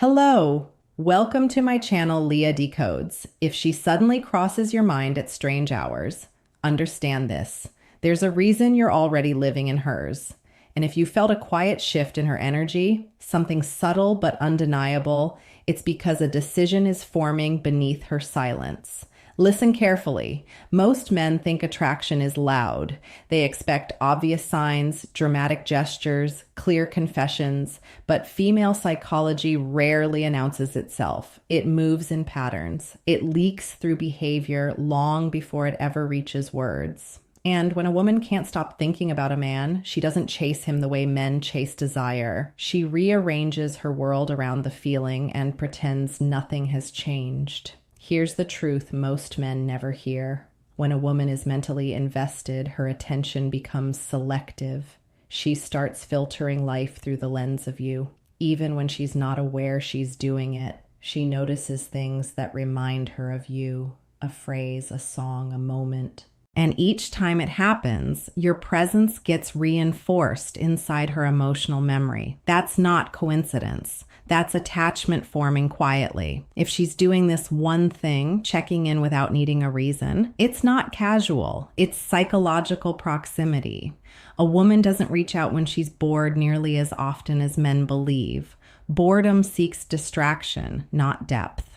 Hello! Welcome to my channel, Leah Decodes. If she suddenly crosses your mind at strange hours, understand this. There's a reason you're already living in hers. And if you felt a quiet shift in her energy, something subtle but undeniable, it's because a decision is forming beneath her silence. Listen carefully. Most men think attraction is loud. They expect obvious signs, dramatic gestures, clear confessions, but female psychology rarely announces itself. It moves in patterns. It leaks through behavior long before it ever reaches words. And when a woman can't stop thinking about a man, she doesn't chase him the way men chase desire. She rearranges her world around the feeling and pretends nothing has changed. Here's the truth most men never hear. When a woman is mentally invested, her attention becomes selective. She starts filtering life through the lens of you. Even when she's not aware she's doing it, she notices things that remind her of you. A phrase, a song, a moment. And each time it happens, your presence gets reinforced inside her emotional memory. That's not coincidence. That's attachment forming quietly. If she's doing this one thing, checking in without needing a reason, it's not casual. It's psychological proximity. A woman doesn't reach out when she's bored nearly as often as men believe. Boredom seeks distraction, not depth.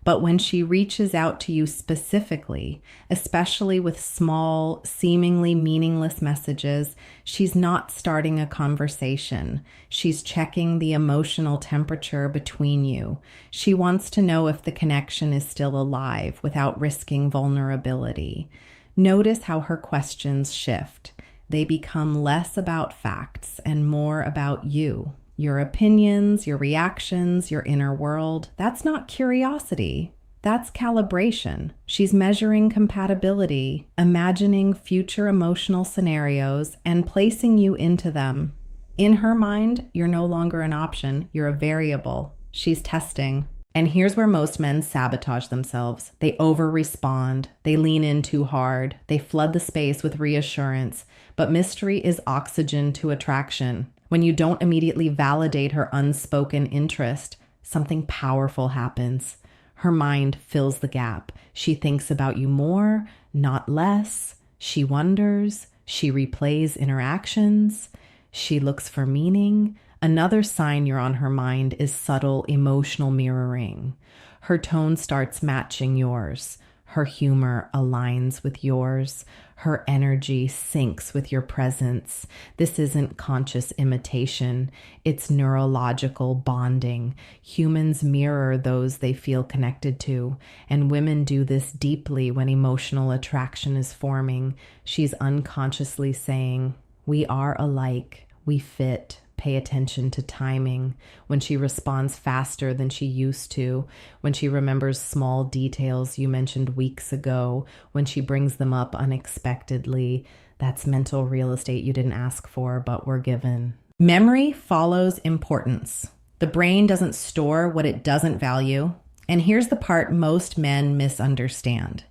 But when she reaches out to you specifically, especially with small, seemingly meaningless messages, she's not starting a conversation. She's checking the emotional temperature between you. She wants to know if the connection is still alive without risking vulnerability. Notice how her questions shift. They become less about facts and more about you. Your opinions, your reactions, your inner world. That's not curiosity. That's calibration. She's measuring compatibility, imagining future emotional scenarios, and placing you into them. In her mind, you're no longer an option. You're a variable. She's testing. And here's where most men sabotage themselves. They over-respond. They lean in too hard. They flood the space with reassurance. But mystery is oxygen to attraction. When you don't immediately validate her unspoken interest, something powerful happens. Her mind fills the gap. She thinks about you more, not less. She wonders. She replays interactions. She looks for meaning. Another sign you're on her mind is subtle emotional mirroring. Her tone starts matching yours. Her humor aligns with yours. Her energy syncs with your presence. This isn't conscious imitation. It's neurological bonding. Humans mirror those they feel connected to, and women do this deeply when emotional attraction is forming. She's unconsciously saying, "We are alike. We fit." Pay attention to timing, when she responds faster than she used to, when she remembers small details you mentioned weeks ago, when she brings them up unexpectedly. That's mental real estate you didn't ask for, but were given. Memory follows importance. The brain doesn't store what it doesn't value. And here's the part most men misunderstand.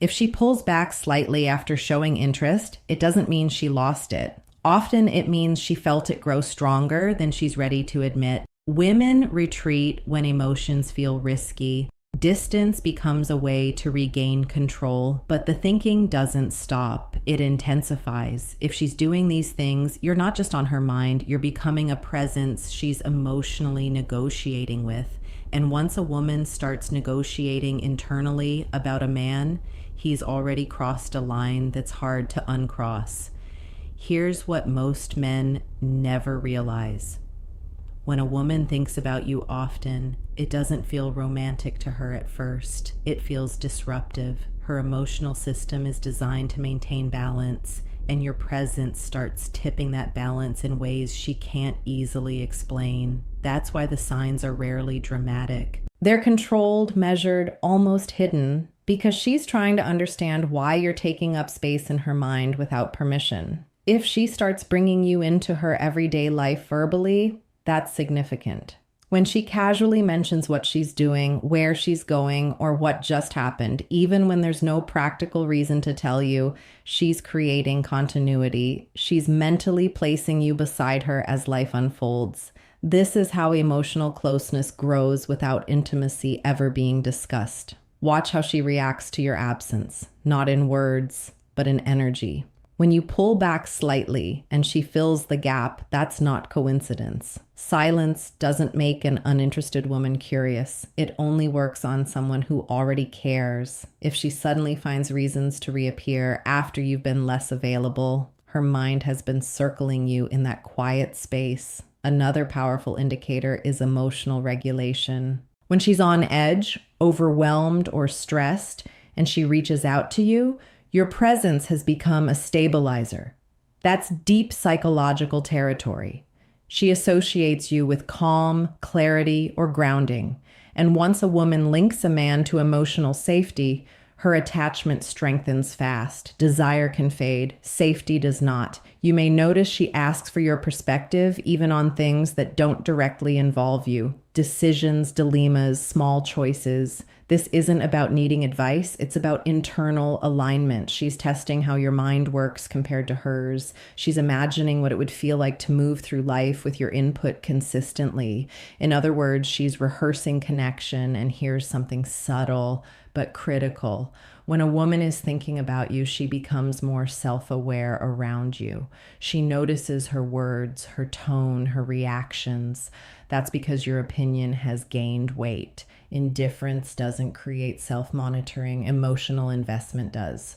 If she pulls back slightly after showing interest, it doesn't mean she lost it. Often it means she felt it grow stronger than she's ready to admit. Women retreat when emotions feel risky. Distance becomes a way to regain control, but the thinking doesn't stop. It intensifies. If she's doing these things, you're not just on her mind, you're becoming a presence she's emotionally negotiating with. And once a woman starts negotiating internally about a man, he's already crossed a line that's hard to uncross. Here's what most men never realize. When a woman thinks about you often, it doesn't feel romantic to her at first. It feels disruptive. Her emotional system is designed to maintain balance, and your presence starts tipping that balance in ways she can't easily explain. That's why the signs are rarely dramatic. They're controlled, measured, almost hidden, because she's trying to understand why you're taking up space in her mind without permission. If she starts bringing you into her everyday life verbally, that's significant. When she casually mentions what she's doing, where she's going, or what just happened, even when there's no practical reason to tell you, she's creating continuity. She's mentally placing you beside her as life unfolds. This is how emotional closeness grows without intimacy ever being discussed. Watch how she reacts to your absence, not in words, but in energy. When you pull back slightly and she fills the gap, that's not coincidence. Silence doesn't make an uninterested woman curious. It only works on someone who already cares. If she suddenly finds reasons to reappear after you've been less available, her mind has been circling you in that quiet space. Another powerful indicator is emotional regulation. When she's on edge, overwhelmed, or stressed, and she reaches out to you, your presence has become a stabilizer. That's deep psychological territory. She associates you with calm, clarity, or grounding. And once a woman links a man to emotional safety, her attachment strengthens fast. Desire can fade. Safety does not. You may notice she asks for your perspective even on things that don't directly involve you. Decisions, dilemmas, small choices. This isn't about needing advice. It's about internal alignment. She's testing how your mind works compared to hers. She's imagining what it would feel like to move through life with your input consistently. In other words, she's rehearsing connection, and here's something subtle but critical. When a woman is thinking about you, she becomes more self-aware around you. She notices her words, her tone, her reactions. That's because your opinion has gained weight. Indifference doesn't create self-monitoring. Emotional investment does.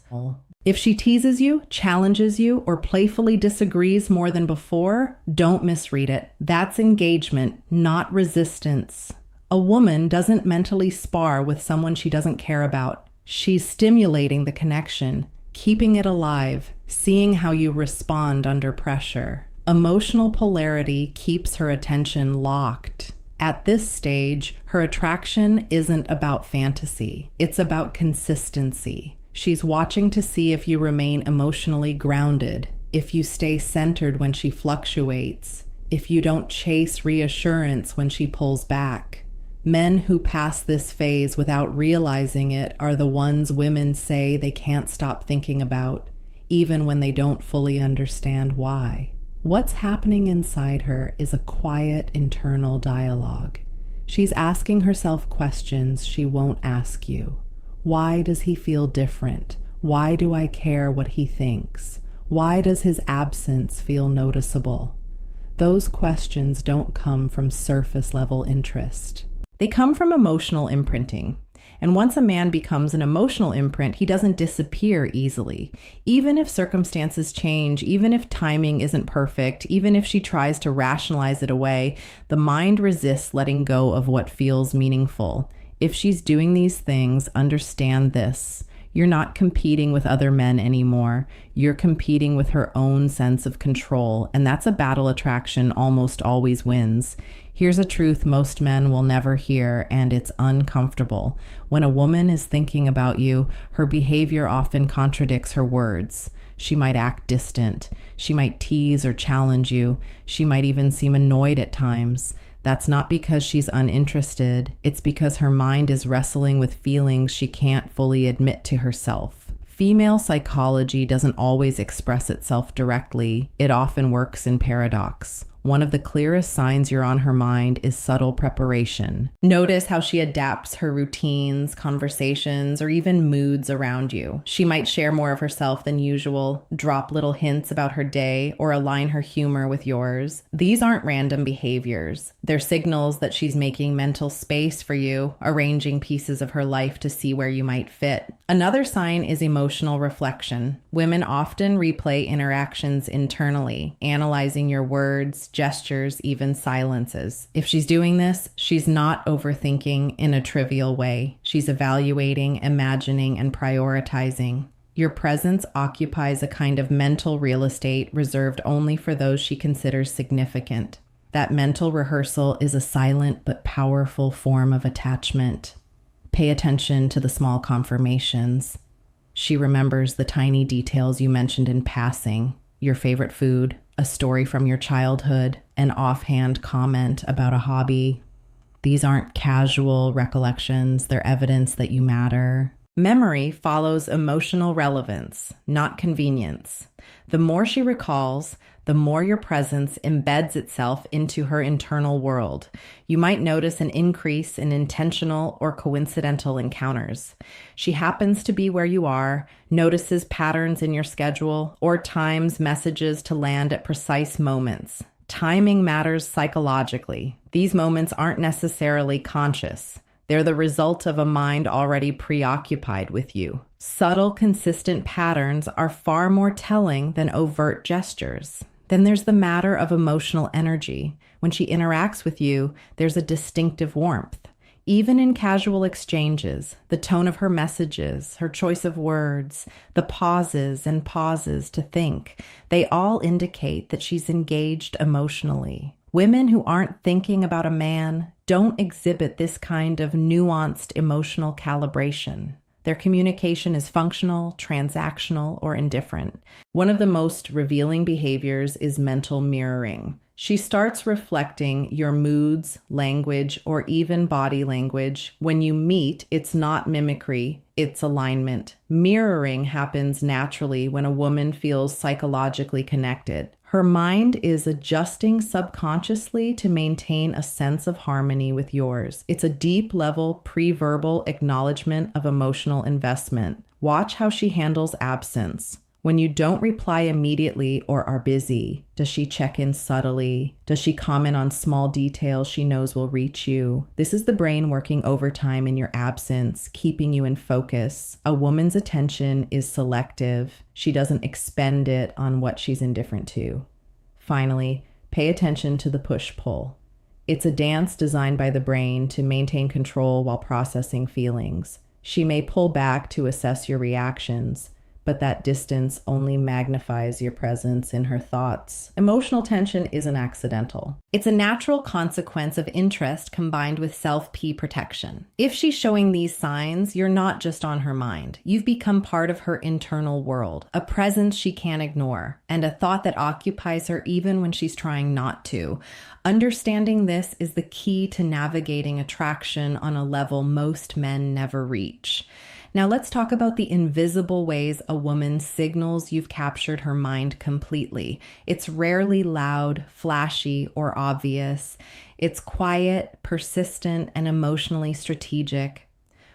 If she teases you, challenges you, or playfully disagrees more than before, don't misread it. That's engagement, not resistance. A woman doesn't mentally spar with someone she doesn't care about. She's stimulating the connection, keeping it alive, seeing how you respond under pressure. Emotional polarity keeps her attention locked. At this stage, her attraction isn't about fantasy. It's about consistency. She's watching to see if you remain emotionally grounded, if you stay centered when she fluctuates, if you don't chase reassurance when she pulls back. Men who pass this phase without realizing it are the ones women say they can't stop thinking about, even when they don't fully understand why. What's happening inside her is a quiet internal dialogue. She's asking herself questions she won't ask you. Why does he feel different? Why do I care what he thinks? Why does his absence feel noticeable? Those questions don't come from surface level interest. They come from emotional imprinting. And once a man becomes an emotional imprint, he doesn't disappear easily. Even if circumstances change, even if timing isn't perfect, even if she tries to rationalize it away, the mind resists letting go of what feels meaningful. If she's doing these things, understand this. You're not competing with other men anymore. You're competing with her own sense of control, and that's a battle attraction almost always wins. Here's a truth most men will never hear, and it's uncomfortable. When a woman is thinking about you, her behavior often contradicts her words. She might act distant. She might tease or challenge you. She might even seem annoyed at times. That's not because she's uninterested. It's because her mind is wrestling with feelings she can't fully admit to herself. Female psychology doesn't always express itself directly. It often works in paradox. One of the clearest signs you're on her mind is subtle preparation. Notice how she adapts her routines, conversations, or even moods around you. She might share more of herself than usual, drop little hints about her day, or align her humor with yours. These aren't random behaviors. They're signals that she's making mental space for you, arranging pieces of her life to see where you might fit. Another sign is emotional reflection. Women often replay interactions internally, analyzing your words, gestures, even silences. If she's doing this, she's not overthinking in a trivial way. She's evaluating, imagining, and prioritizing. Your presence occupies a kind of mental real estate reserved only for those she considers significant. That mental rehearsal is a silent but powerful form of attachment. Pay attention to the small confirmations. She remembers the tiny details you mentioned in passing, your favorite food, a story from your childhood, an offhand comment about a hobby. These aren't casual recollections. They're evidence that you matter. Memory follows emotional relevance, not convenience. The more she recalls, the more your presence embeds itself into her internal world. You might notice an increase in intentional or coincidental encounters. She happens to be where you are, notices patterns in your schedule, or times messages to land at precise moments. Timing matters psychologically. These moments aren't necessarily conscious. They're the result of a mind already preoccupied with you. Subtle, consistent patterns are far more telling than overt gestures. Then there's the matter of emotional energy. When she interacts with you, there's a distinctive warmth. Even in casual exchanges, the tone of her messages, her choice of words, the pauses and pauses to think, they all indicate that she's engaged emotionally. Women who aren't thinking about a man don't exhibit this kind of nuanced emotional calibration. Their communication is functional, transactional, or indifferent. One of the most revealing behaviors is mental mirroring. She starts reflecting your moods, language, or even body language. When you meet, it's not mimicry, it's alignment. Mirroring happens naturally when a woman feels psychologically connected. Her mind is adjusting subconsciously to maintain a sense of harmony with yours. It's a deep level pre-verbal acknowledgement of emotional investment. Watch how she handles absence. When you don't reply immediately or are busy, does she check in subtly? Does she comment on small details she knows will reach you? This is the brain working overtime in your absence, keeping you in focus. A woman's attention is selective. She doesn't expend it on what she's indifferent to. Finally, pay attention to the push-pull. It's a dance designed by the brain to maintain control while processing feelings. She may pull back to assess your reactions, but that distance only magnifies your presence in her thoughts. Emotional tension isn't accidental. It's a natural consequence of interest combined with self-P protection. If she's showing these signs, you're not just on her mind. You've become part of her internal world, a presence she can't ignore, and a thought that occupies her even when she's trying not to. Understanding this is the key to navigating attraction on a level most men never reach. Now let's talk about the invisible ways a woman signals you've captured her mind completely. It's rarely loud, flashy, or obvious. It's quiet, persistent, and emotionally strategic.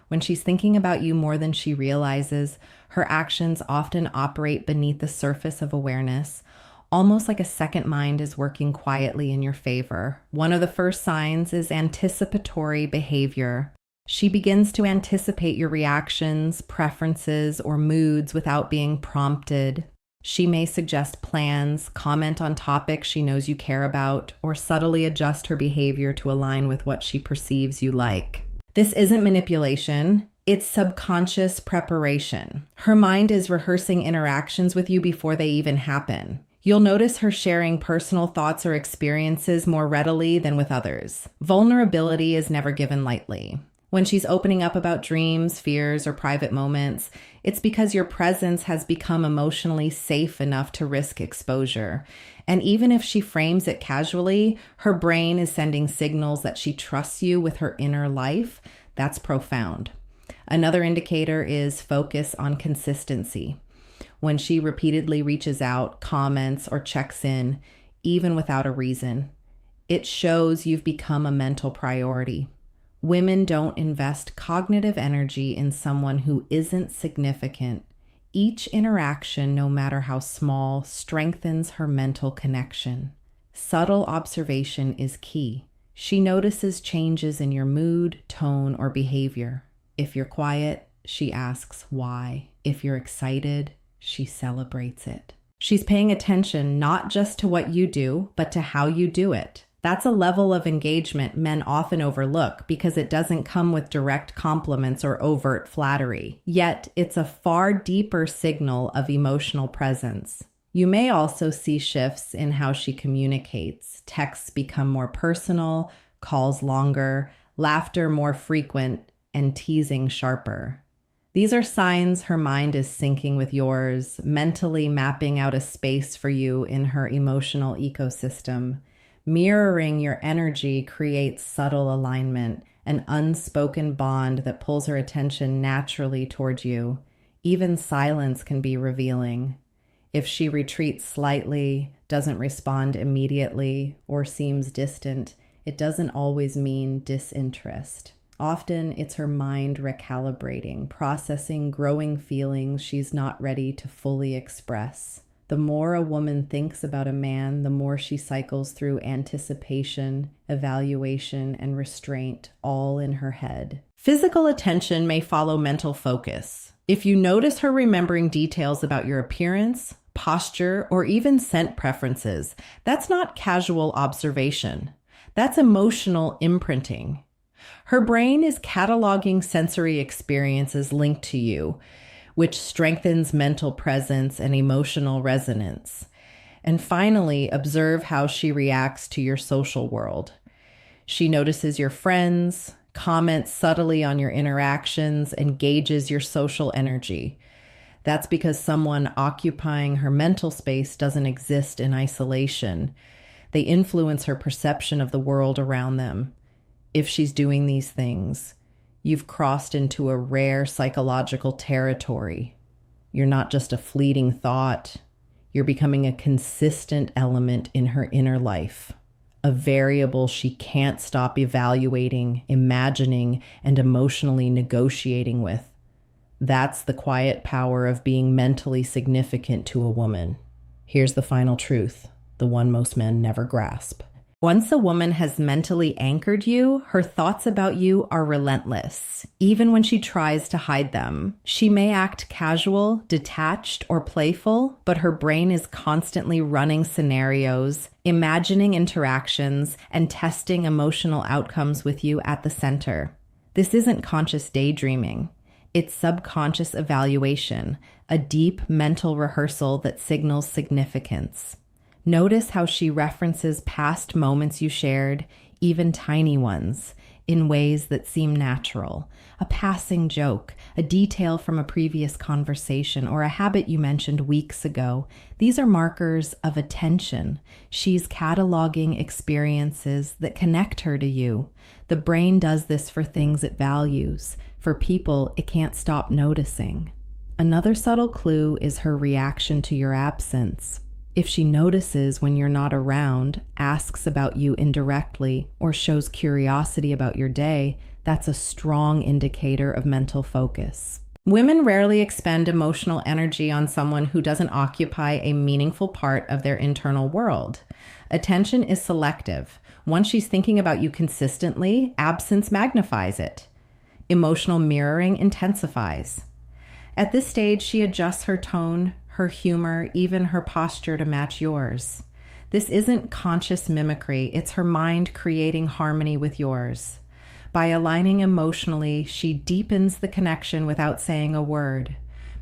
When she's thinking about you more than she realizes, her actions often operate beneath the surface of awareness, almost like a second mind is working quietly in your favor. One of the first signs is anticipatory behavior. She begins to anticipate your reactions, preferences, or moods without being prompted. She may suggest plans, comment on topics she knows you care about, or subtly adjust her behavior to align with what she perceives you like. This isn't manipulation. It's subconscious preparation. Her mind is rehearsing interactions with you before they even happen. You'll notice her sharing personal thoughts or experiences more readily than with others. Vulnerability is never given lightly. When she's opening up about dreams, fears, or private moments, it's because your presence has become emotionally safe enough to risk exposure. And even if she frames it casually, her brain is sending signals that she trusts you with her inner life. That's profound. Another indicator is focus on consistency. When she repeatedly reaches out, comments, or checks in, even without a reason, it shows you've become a mental priority. Women don't invest cognitive energy in someone who isn't significant. Each interaction, no matter how small, strengthens her mental connection. Subtle observation is key. She notices changes in your mood, tone, or behavior. If you're quiet, she asks why. If you're excited, she celebrates it. She's paying attention not just to what you do, but to how you do it. That's a level of engagement men often overlook because it doesn't come with direct compliments or overt flattery. Yet, it's a far deeper signal of emotional presence. You may also see shifts in how she communicates. Texts become more personal, calls longer, laughter more frequent, and teasing sharper. These are signs her mind is syncing with yours, mentally mapping out a space for you in her emotional ecosystem. Mirroring your energy creates subtle alignment, an unspoken bond that pulls her attention naturally toward you. Even silence can be revealing. If she retreats slightly, doesn't respond immediately, or seems distant, it doesn't always mean disinterest. Often it's her mind recalibrating, processing growing feelings she's not ready to fully express. The more a woman thinks about a man, the more she cycles through anticipation, evaluation, and restraint, all in her head. Physical attention may follow mental focus. If you notice her remembering details about your appearance, posture, or even scent preferences, that's not casual observation. That's emotional imprinting. Her brain is cataloging sensory experiences linked to you, which strengthens mental presence and emotional resonance. And finally, observe how she reacts to your social world. She notices your friends, comments subtly on your interactions, and gauges your social energy. That's because someone occupying her mental space doesn't exist in isolation. They influence her perception of the world around them. If she's doing these things, you've crossed into a rare psychological territory. You're not just a fleeting thought. You're becoming a consistent element in her inner life, a variable she can't stop evaluating, imagining, and emotionally negotiating with. That's the quiet power of being mentally significant to a woman. Here's the final truth, the one most men never grasp. Once a woman has mentally anchored you, her thoughts about you are relentless, even when she tries to hide them. She may act casual, detached, or playful, but her brain is constantly running scenarios, imagining interactions, and testing emotional outcomes with you at the center. This isn't conscious daydreaming. It's subconscious evaluation, a deep mental rehearsal that signals significance. Notice how she references past moments you shared, even tiny ones, in ways that seem natural. A passing joke, a detail from a previous conversation, or a habit you mentioned weeks ago. These are markers of attention. She's cataloging experiences that connect her to you. The brain does this for things it values. For people it can't stop noticing. Another subtle clue is her reaction to your absence. If she notices when you're not around, asks about you indirectly, or shows curiosity about your day, that's a strong indicator of mental focus. Women rarely expend emotional energy on someone who doesn't occupy a meaningful part of their internal world. Attention is selective. Once she's thinking about you consistently, absence magnifies it. Emotional mirroring intensifies. At this stage, she adjusts her tone, her humor, even her posture to match yours. This isn't conscious mimicry, it's her mind creating harmony with yours. By aligning emotionally, she deepens the connection without saying a word.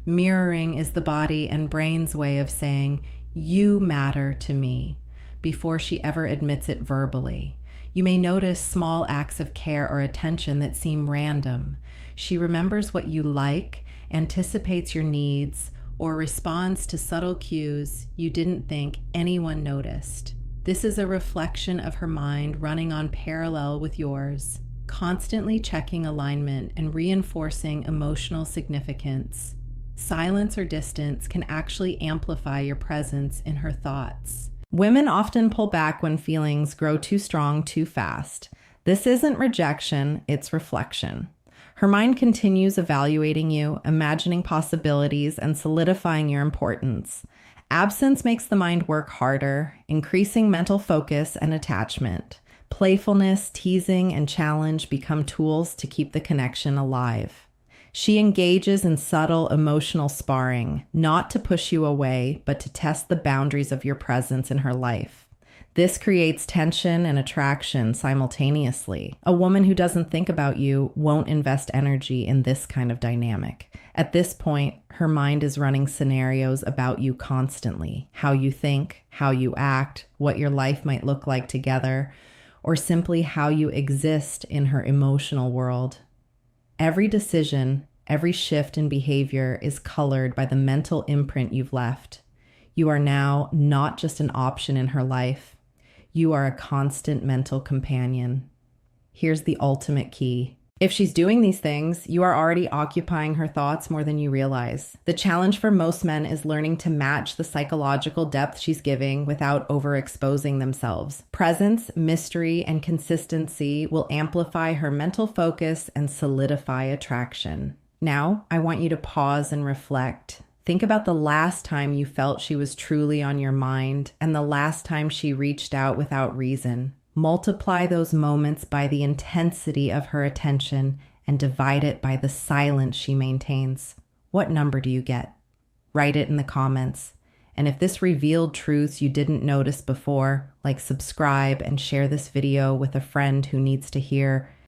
Mirroring is the body and brain's way of saying, "You matter to me," before she ever admits it verbally. You may notice small acts of care or attention that seem random. She remembers what you like, anticipates your needs, or responds to subtle cues you didn't think anyone noticed. This is a reflection of her mind running on parallel with yours, constantly checking alignment and reinforcing emotional significance. Silence or distance can actually amplify your presence in her thoughts. Women often pull back when feelings grow too strong too fast. This isn't rejection, it's reflection. Her mind continues evaluating you, imagining possibilities, and solidifying your importance. Absence makes the mind work harder, increasing mental focus and attachment. Playfulness, teasing, and challenge become tools to keep the connection alive. She engages in subtle emotional sparring, not to push you away, but to test the boundaries of your presence in her life. This creates tension and attraction simultaneously. A woman who doesn't think about you won't invest energy in this kind of dynamic. At this point, her mind is running scenarios about you constantly. How you think, how you act, what your life might look like together, or simply how you exist in her emotional world. Every decision, every shift in behavior is colored by the mental imprint you've left. You are now not just an option in her life. You are a constant mental companion. Here's the ultimate key. If she's doing these things, you are already occupying her thoughts more than you realize. The challenge for most men is learning to match the psychological depth she's giving without overexposing themselves. Presence, mystery, and consistency will amplify her mental focus and solidify attraction. Now, I want you to pause and reflect. Think about the last time you felt she was truly on your mind and the last time she reached out without reason. Multiply those moments by the intensity of her attention and divide it by the silence she maintains. What number do you get? Write it in the comments. And if this revealed truths you didn't notice before, like subscribe and share this video with a friend who needs to hear